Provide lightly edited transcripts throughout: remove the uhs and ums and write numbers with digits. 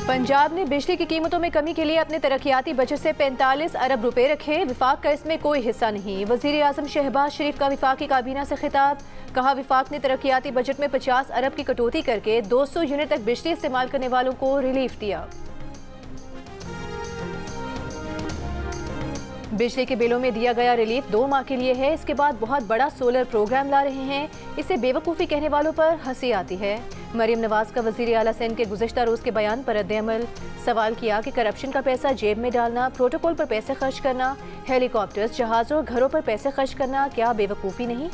पंजाब ने बिजली की कीमतों में कमी के लिए अपने तरक्याती बजट से 45 अरब रुपए रखे। विफाक का इसमें कोई हिस्सा नहीं। वजीर आजम शहबाज शरीफ का विफाकी काबीना से खिताब। कहा, विफाक ने तरक्याती बजट में 50 अरब की कटौती करके 200 यूनिट तक बिजली इस्तेमाल करने वालों को रिलीफ दिया। बिजली के बिलों में दिया गया रिलीफ 2 माह के लिए है। इसके बाद बहुत बड़ा सोलर प्रोग्राम ला रहे हैं। इसे बेवकूफ़ी कहने वालों पर हंसी आती है। मरीम नवाज का वज़ीर आला सिंध के गुज़िश्ता रोज़ के बयान पर रद्द-ए-अमल। सवाल किया कि करप्शन का पैसा जेब में डालना, प्रोटोकॉल पर पैसे खर्च करना, हेलीकॉप्टर्स, जहाज़ों और घरों पर पैसे खर्च करना क्या बेवकूफ़ी नहीं?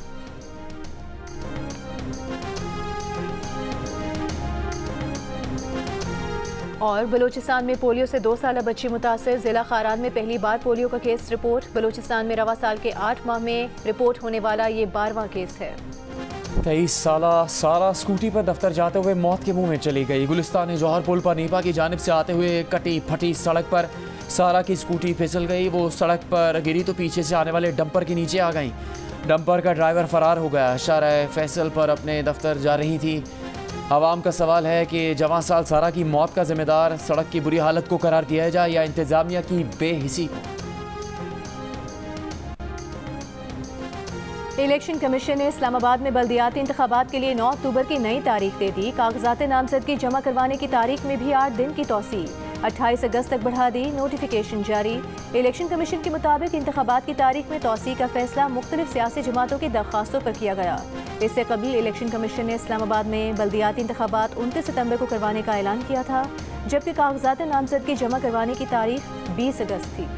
और बलूचिस्तान में पोलियो से 2 साला बच्ची मुतासर। जिला खारान में पहली बार पोलियो का केस रिपोर्ट। बलूचिस्तान में रवा साल के 8 माह में रिपोर्ट होने वाला ये 12वां केस है। 23 साला सारा स्कूटी पर दफ्तर जाते हुए मौत के मुंह में चली गई। गुलिस्तान जौहर पुल पर नीपा की जानिब से आते हुए कटी फटी सड़क पर सारा की स्कूटी फिसल गई। वो सड़क पर गिरी तो पीछे से आने वाले डंपर के नीचे आ गई। डंपर का ड्राइवर फरार हो गया। शाहराह फैसल पर अपने दफ्तर जा रही थी। आवाम का सवाल है कि जवां साल सारा की मौत का जिम्मेदार सड़क की बुरी हालत को करार दिया जाए या इंतजामिया की बेहिसी को। इलेक्शन कमीशन ने इस्लामाबाद में बल्दियाती इंतखाबात के लिए 9 अक्टूबर की नई तारीख दे दी। कागजात नामजदगी जमा करवाने की तारीख में भी 8 दिन की तौसी। 28 अगस्त तक बढ़ा दी। नोटिफिकेशन जारी। इलेक्शन कमीशन के मुताबिक इंतखाबात की तारीख में तौसी का फैसला मुख्तलिफ सियासी जमातों की दरख्वास्तों पर किया गया। इससे कबल इलेक्शन कमीशन ने इस्लामाबाद में बल्दियाती इंतखाबात 29 सितंबर को करवाने का ऐलान किया था, जबकि कागजात नामजदगी जमा करवाने की तारीख 20 अगस्त थी।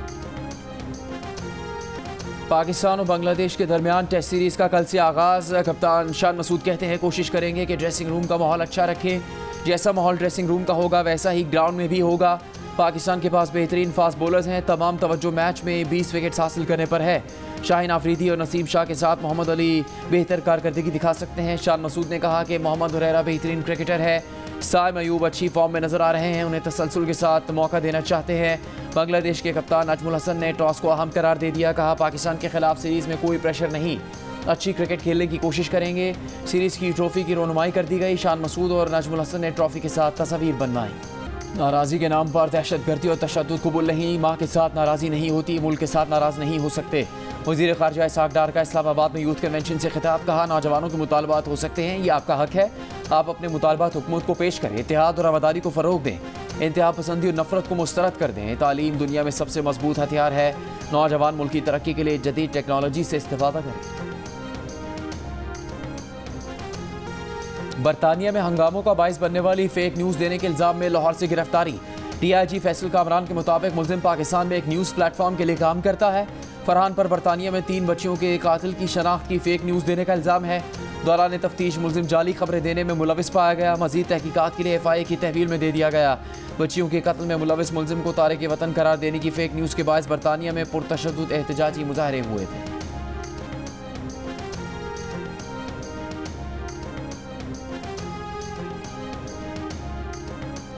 पाकिस्तान और बांग्लादेश के दरमियान टेस्ट सीरीज का कल से आगाज। कप्तान शान मसूद कहते हैं कोशिश करेंगे कि ड्रेसिंग रूम का माहौल अच्छा रखें। जैसा माहौल ड्रेसिंग रूम का होगा वैसा ही ग्राउंड में भी होगा। पाकिस्तान के पास बेहतरीन फास्ट बॉलर्स हैं। तमाम तवज्जो मैच में 20 विकेट्स हासिल करने पर है। शाहीन आफरीदी और नसीम शाह के साथ मोहम्मद अली बेहतर कारकर्दगी दिखा सकते हैं। शान मसूद ने कहा कि मोहम्मद हुरैरा बेहतरीन क्रिकेटर है। साइम अयूब अच्छी फॉर्म में नजर आ रहे हैं। उन्हें तसलसल के साथ मौका देना चाहते हैं। बांग्लादेश के कप्तान नजमुल हसन ने टॉस को अहम करार दे दिया। कहा, पाकिस्तान के खिलाफ सीरीज में कोई प्रेशर नहीं, अच्छी क्रिकेट खेलने की कोशिश करेंगे। सीरीज की ट्रॉफी की रोनुमाई कर दी गई। शान मसूद और नजमुल हसन ने ट्रॉफी के साथ तस्वीर बनवाई। नाराज़ी के नाम पर दहशतगर्दी और तशद्दुद कबूल नहीं। माँ के साथ नाराज़ी नहीं होती, मुल्क के साथ नाराज़ नहीं हो सकते। वज़ीर ख़ारजा इसहाक़ डार का इस्लामाबाद में यूथ कन्वेंशन से खिताब। कहा, नौजवानों के मुतालबात हो सकते हैं, ये आपका हक है। आप अपने मुतालबात हुकूमत को पेश करें। इत्तेहाद और रवादारी को फ़रोग दें। इंतहा पसंदी और नफरत को मुस्तरद कर दें। तालीम दुनिया में सबसे मजबूत हथियार है। नौजवान मुल्क की तरक्की के लिए जदीद टेक्नोलॉजी से इस्तेफादा करें। बरतानिया में हंगामों का बाइस बनने वाली फेक न्यूज़ देने के इल्ज़ाम में लाहौर से गिरफ्तारी। DIG फैसल कामरान के मुताबिक मुलजिम पाकिस्तान में एक न्यूज़ प्लेटफॉर्म के लिए काम करता है। फरहान पर बरतानिया में 3 बच्चियों के कातिल की शनाख्त की फेक न्यूज़ देने का इल्ज़ाम है। दौरान तफ्तीश मुलजिम जाली खबरें देने में मुलविस पाया गया। मजीद तहकीकात के लिए FIA की तहवील में दे दिया गया। बच्चियों के कत्ल में मुलविस मुलजिम को तारिक वतन करार देने की फेक न्यूज़ के बायस बरतानिया में पुरतशद्दुद एहतजाजी मुजाहरे हुए थे।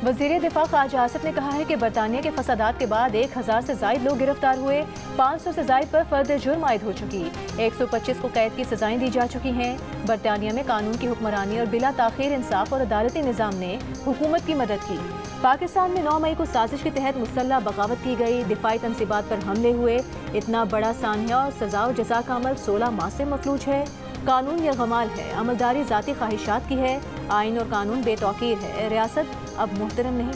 वज़ीर दिफा ख्वाजा आसिफ ने कहा है कि बरतानिया के फसादात के बाद 1000 से ज़ायद लोग गिरफ्तार हुए। 500 से ज़ायद पर फर्द जुर्म आयद हो चुकी। 125 को कैद की सजाएं दी जा चुकी हैं। बरतानिया में कानून की हुक्मरानी और बिला ताख़ीर इंसाफ और अदालती निज़ाम ने हुकूमत की मदद की। पाकिस्तान में 9 मई को साजिश के तहत मुसल्लह बगावत की गई। दिफाई तनसीबात पर हमले हुए। इतना बड़ा सान्या और सजा और जजा का अमल 16 माह से मफलूज है। कानून यरगमाल है। अमलदारी ज़ाती ख्वाहिशात की है। आइन और कानून बेतौकीर है। रियासत अब मुहतरम नहीं।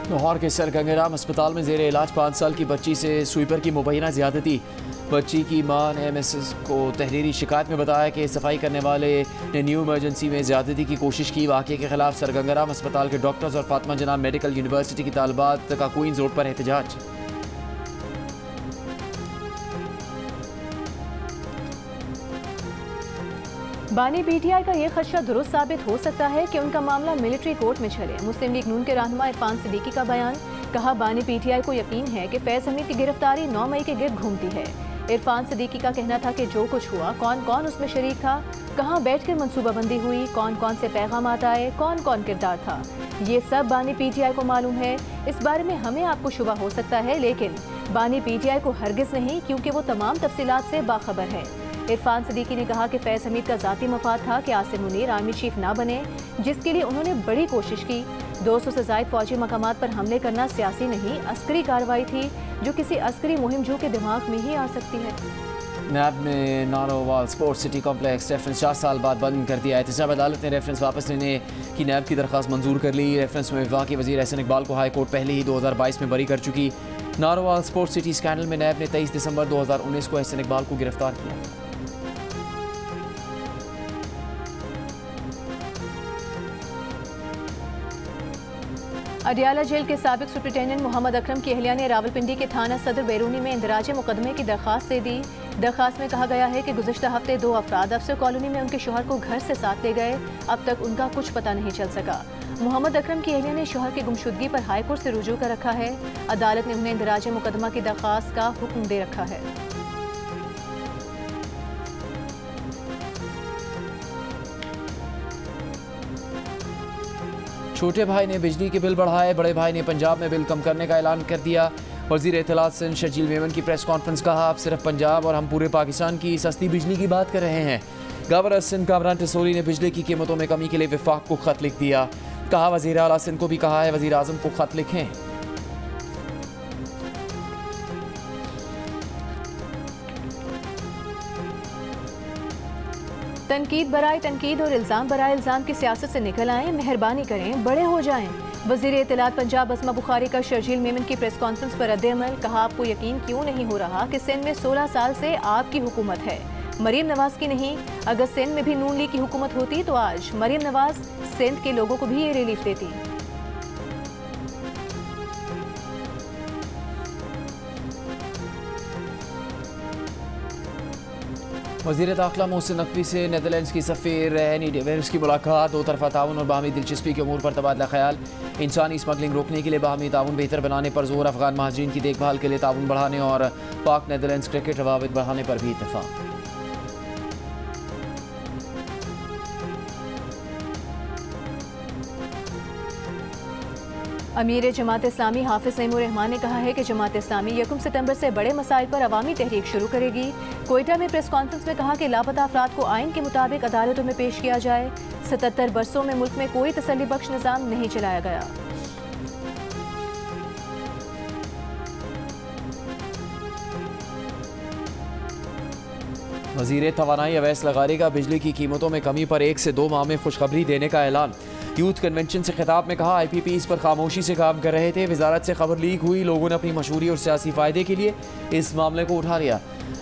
लाहौर के सर गंगाराम अस्पताल में जेर इलाज 5 साल की बच्ची से स्वीपर की मुबैना ज़्यादती। बच्ची की मां ने MSS को तहरीरी शिकायत में बताया कि सफाई करने वाले ने न्यू इमरजेंसी में ज़्यादती की कोशिश की। वाक़े के खिलाफ सर गंगाराम अस्पताल के डॉक्टर्स और फातिमा जनाब मेडिकल यूनिवर्सिटी की तालिबात का क्वींस रोड पर एहतजाज। बानी PTI का ये खदशा दुरुस्त साबित हो सकता है कि उनका मामला मिलिट्री कोर्ट में चले। मुस्लिम लीग नून के रहनुमा इरफान सिद्दीकी का बयान। कहा, बानी PTI को यकीन है कि फैज़ हमीद की गिरफ्तारी 9 मई के गिर्द घूमती है। इरफान सिद्दीकी का कहना था कि जो कुछ हुआ, कौन कौन उसमें शरीक था, कहाँ बैठकर मनसूबाबंदी हुई, कौन कौन से पैगामात आए, कौन कौन किरदार था, ये सब बानी PTI को मालूम है। इस बारे में हमें आपको शुबा हो सकता है, लेकिन बानी PTI को हरगिज़ नहीं, क्योंकि वो तमाम तफसीलात से बाखबर है। इरफान सिद्दीकी ने कहा कि फैज़ हमीद का ज़ाती मफाद था कि आसिम मुनीर आर्मी चीफ ना बने, जिसके लिए उन्होंने बड़ी कोशिश की। 200 से ज़ायद फौजी मकामात पर हमले करना सियासी नहीं, अस्करी कार्रवाई थी, जो किसी अस्करी मुहिमजू के दिमाग में ही आ सकती है। नैब में Narowal sports city complex reference 4 साल बाद बंद कर दिया। एहतसाब अदालत ने रेफरेंस वापस लेने की नैब की दरख्वास्त मंजूर कर ली। रेफरेंस में वफाक के वज़ीर एहसन इकबाल को हाई कोर्ट पहले ही 2022 में बरी कर चुकी। नारोवाल स्पोर्ट्स सिटी स्कैंडल में नैब ने 23 दिसंबर 2019 को एहसन इकबाल को गिरफ्तार किया। अडियाला जेल के साबिक सुप्रिंटेंडेंट मोहम्मद अकरम की अहलिया ने रावलपिंडी के थाना सदर बैरूनी में इंदराज मुकदमे की दरख्वास्त दे दी। दरख्वास्त में कहा गया है कि गुज़िश्ता हफ्ते 2 अफराद अफसर कॉलोनी में उनके शोहर को घर से साथ ले गए। अब तक उनका कुछ पता नहीं चल सका। मोहम्मद अकरम की अहलिया ने शोहर की गुमशुदगी पर हाई कोर्ट से रुजू कर रखा है। अदालत ने उन्हें इंदराज मुकदमा की दरख्वास्त का हुक्म दे रखा है। छोटे भाई ने बिजली के बिल बढ़ाए, बड़े भाई ने पंजाब में बिल कम करने का ऐलान कर दिया। वज़ीर इत्तलात सिंध शर्जील मेमन की प्रेस कॉन्फ्रेंस, कहा अब सिर्फ पंजाब और हम पूरे पाकिस्तान की सस्ती बिजली की बात कर रहे हैं। गवर्नर सिंध कामरान टिसोरी ने बिजली की कीमतों में कमी के लिए वफाक को खत लिख दिया। कहा वज़ीर आला सिंध को भी कहा है वज़ीर आज़म को खत लिखें। तनकीद बराए तनकीद और इल्ज़ाम बराए इल्ज़ाम की सियासत से निकल आएं, मेहरबानी करें, बड़े हो जाएं। वज़ीर इत्तलात पंजाब अस्मा बुखारी का शर्जील मेमन की प्रेस कॉन्फ्रेंस पर रद्द-ए-अमल, कहा आपको यकीन क्यों नहीं हो रहा कि सिंध में 16 साल से आपकी हुकूमत है, मरीम नवाज की नहीं। अगर सिंध में भी नून लीग की हुकूमत होती तो आज मरीम नवाज सिंध के लोगों को भी ये रिलीफ देती। वज़ीर दाखिला मोहसिन नकवी से नीदरलैंड्स की सफ़ीर एनी डेवेल्स की मुलाकात। 2 तरफ़ा ताउन और बाहमी दिलचस्पी के अमूर पर तबादला ख्याल। इंसानी स्मगलिंग रोकने के लिए बाहमी ताउन बेहतर बनाने पर जोर। अफगान महाजरीन की देखभाल के लिए ताउन बढ़ाने और पाक नीदरलैंड्स क्रिकेट रवाबित बढ़ाने पर भी इत्तेफाक। अमीर जमात इस्लामी हाफिज नईमुर रहमान ने कहा है कि जमात इस्लामी 1 सितंबर से बड़े मसाइल पर अवामी तहरीक शुरू करेगी। कोयटा में प्रेस कॉन्फ्रेंस में कहा कि लापता अफराद को आइन के मुताबिक अदालतों में पेश किया जाए। 77 बरसों में मुल्क में कोई तसल्ली बख्श निज़ाम नहीं चलाया गया। वज़ीर तवानाई अवैस लगारी का बिजली की कीमतों में कमी पर 1 से 2 माह में खुशखबरी देने का ऐलान। यूथ कन्वेंशन से खिताब में कहा IPP इस पर खामोशी से काम कर रहे थे, वजारत से खबर लीक हुई, लोगों ने अपनी मशहूरी और सियासी फ़ायदे के लिए इस मामले को उठा लिया।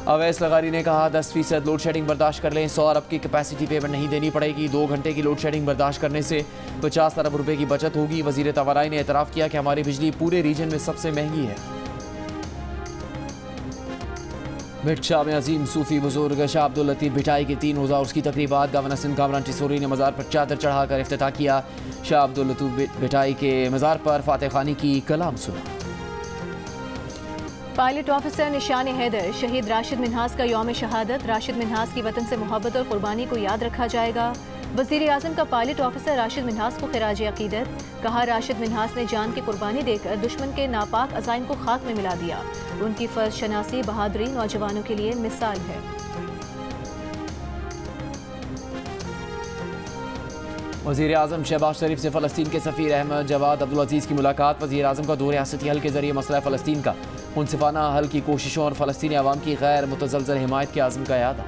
अवैस लगारी ने कहा 10% लोड शेडिंग बर्दाश्त कर लें, 100 अरब की कैपेसिटी पेमेंट नहीं देनी पड़ेगी, 2 घंटे की लोड शेडिंग बर्दाश्त करने से 50 अरब रुपये की बचत होगी। वज़ीर तवानाई ने एतराफ़ किया कि हमारी बिजली पूरे रीजन में सबसे महंगी है। मिर्च शाह में अजीम सूफी बुजुर्ग शाह अब्दुल लतीफ़ भिटाई की 3 रोज़ा उसकी तकरीबात। गवर्नर सिंध कामरान टिसोरी ने मज़ार पर चादर चढ़ाकर इफ्तिताह किया। शाह अब्दुल लतीफ़ भिटाई के मज़ार पर फातह खानी की कलाम सुना। पायलट ऑफिसर निशान हैदर शहीद राशिद मिन्हास का यौम शहादत। राशिद मिन्हास की वतन से मोहब्बत और कुर्बानी को याद रखा जाएगा। वज़ीर आज़म का पायलट ऑफिसर राशिद मिन्हास को खिराज अकीदत। कहा राशिद मिन्हास ने जान की कुर्बानी देकर दुश्मन के नापाक अज़ाइम को खाक में मिला दिया। उनकी फ़र्ज शनासी बहादुरी नौजवानों के लिए मिसाल है। वज़ीर आज़म शहबाज शरीफ से फ़लस्तीन के सफ़ीर अहमद जवाद अब्दुल अजीज़ की मुलाकात। वज़ीर आज़म का 2 रियासती हल के ज़रिए मसला फ़लस्तीन का मुनसिफ़ाना हल की कोशिशों और फ़लस्तीनी अवाम की गैर मुतज़लज़ल हिमायत के आज़म का याद।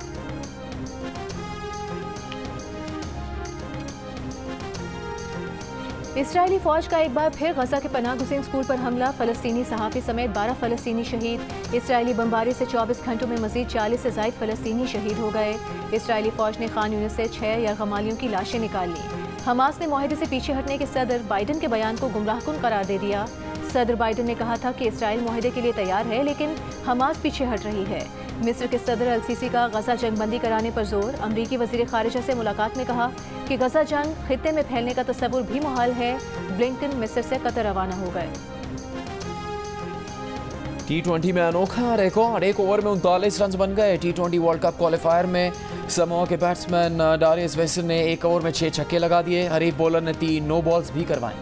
इसराइली फ़ौज का एक बार फिर गजा के पनाह गुज़ीन स्कूल पर हमला। फ़लस्तीनी सहाफ़ी समेत 12 फ़लस्तीनी शहीद। इसराइली बमबारी से 24 घंटों में मज़ीद 40 से ज़ायद फ़लस्तीनी शहीद हो गए। इसराइली फ़ौज ने खान यूनिस से 6 यरग़मालियों की लाशें निकाल लीं। हमास ने मुआहदे से पीछे हटने के सदर बाइडन के बयान को गुमराहकुन करार दे दिया। सदर बाइडन ने कहा था कि इसराइल मुआहदे के लिए तैयार है, लेकिन हमास पीछे हट रही है। मिस्र के सदर अल-सीसी का गजा जंगबंदी कराने पर जोर। अमरीकी वज़ीर ख़ारिजा से मुलाकात में कहा कि गजा जंग खित्ते में फैलने का तसव्वुर भी मुहाल है। ब्लिंकन मिस्र से कतर रवाना हो गए। T20 में अनोखा रिकॉर्ड, 1 ओवर में 39 रन बन गए। T20 वर्ल्ड कप क्वालिफायर में समोआ के बैट्समैन डारियस वेसल ने 1 ओवर में 6 छक्के लगा दिए। हरीफ बॉलर ने 3 नो बॉल्स भी करवाए।